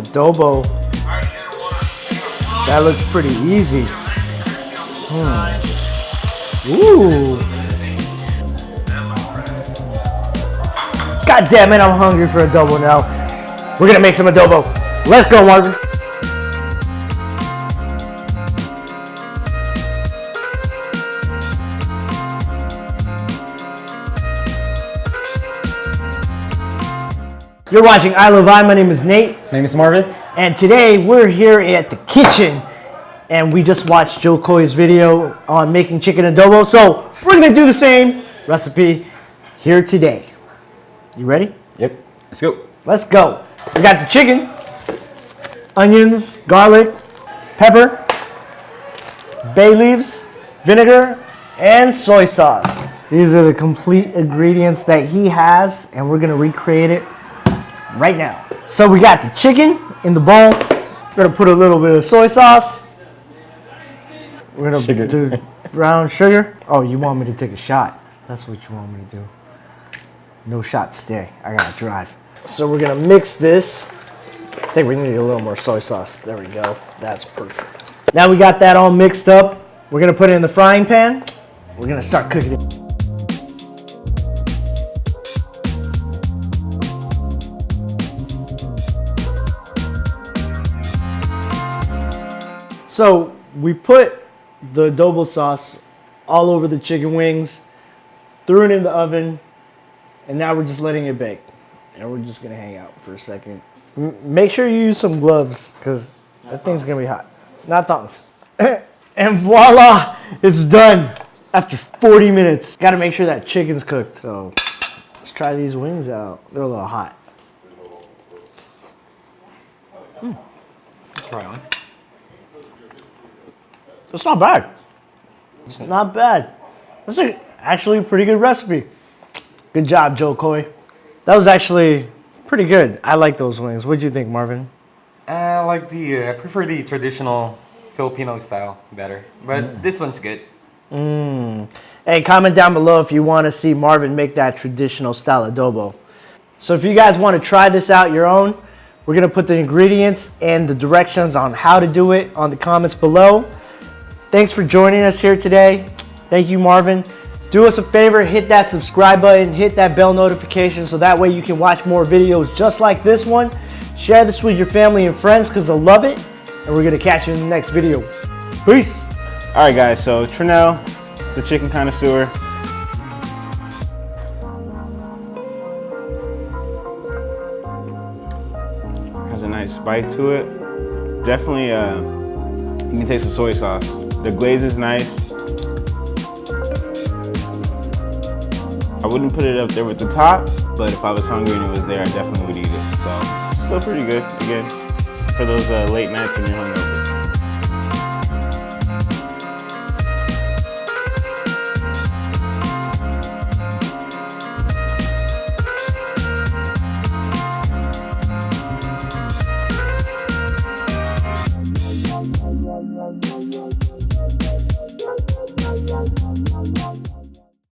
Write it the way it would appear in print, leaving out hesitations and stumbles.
adobo. That looks pretty easy. Ooh. God damn it, I'm hungry for adobo now. We're gonna make some adobo. Let's go, Marvin. You're watching I Love I. My name is Nate. My name is Marvin. And today we're here at the kitchen. And we just watched Joe Koy's video on making chicken adobo. So we're gonna do the same recipe here today. You ready? Yep. Let's go. Let's go. We got the chicken, onions, garlic, pepper, bay leaves, vinegar, and soy sauce. These are the complete ingredients that he has, and we're gonna recreate it right now. So we got the chicken in the bowl. We're gonna put a little bit of soy sauce. We're gonna do brown sugar. Oh, you want me to take a shot? That's what you want me to do. No shots today. I gotta drive. So we're gonna mix this. I think we need a little more soy sauce. There we go. That's perfect. Now we got that all mixed up. We're gonna put it in the frying pan. We're gonna start cooking it. So we put the adobo sauce all over the chicken wings, threw it in the oven, and now we're just letting it bake. And we're just gonna hang out for a second. Make sure you use some gloves, because that thing's gonna be hot. Not thongs. And voila, it's done after 40 minutes. Gotta make sure that chicken's cooked. So let's try these wings out. They're a little hot. Let's try one. It's not bad. It's not bad. That's actually a pretty good recipe. Good job, Joe Koy. That was actually pretty good. I like those wings. What'd you think, Marvin? I prefer the traditional Filipino style better, but this one's good. Hey, comment down below if you want to see Marvin make that traditional style adobo. So if you guys want to try this out your own, we're going to put the ingredients and the directions on how to do it on the comments below. Thanks for joining us here today. Thank you, Marvin. Do us a favor, hit that subscribe button, hit that bell notification so that way you can watch more videos just like this one. Share this with your family and friends because they'll love it. And we're gonna catch you in the next video. Peace. All right, guys, so Trinell, the chicken connoisseur. Has a nice bite to it. Definitely, you can taste the soy sauce. The glaze is nice. I wouldn't put it up there with the top, but if I was hungry and it was there, I definitely would eat it. So, still pretty good, again, for those late nights when you're hungover.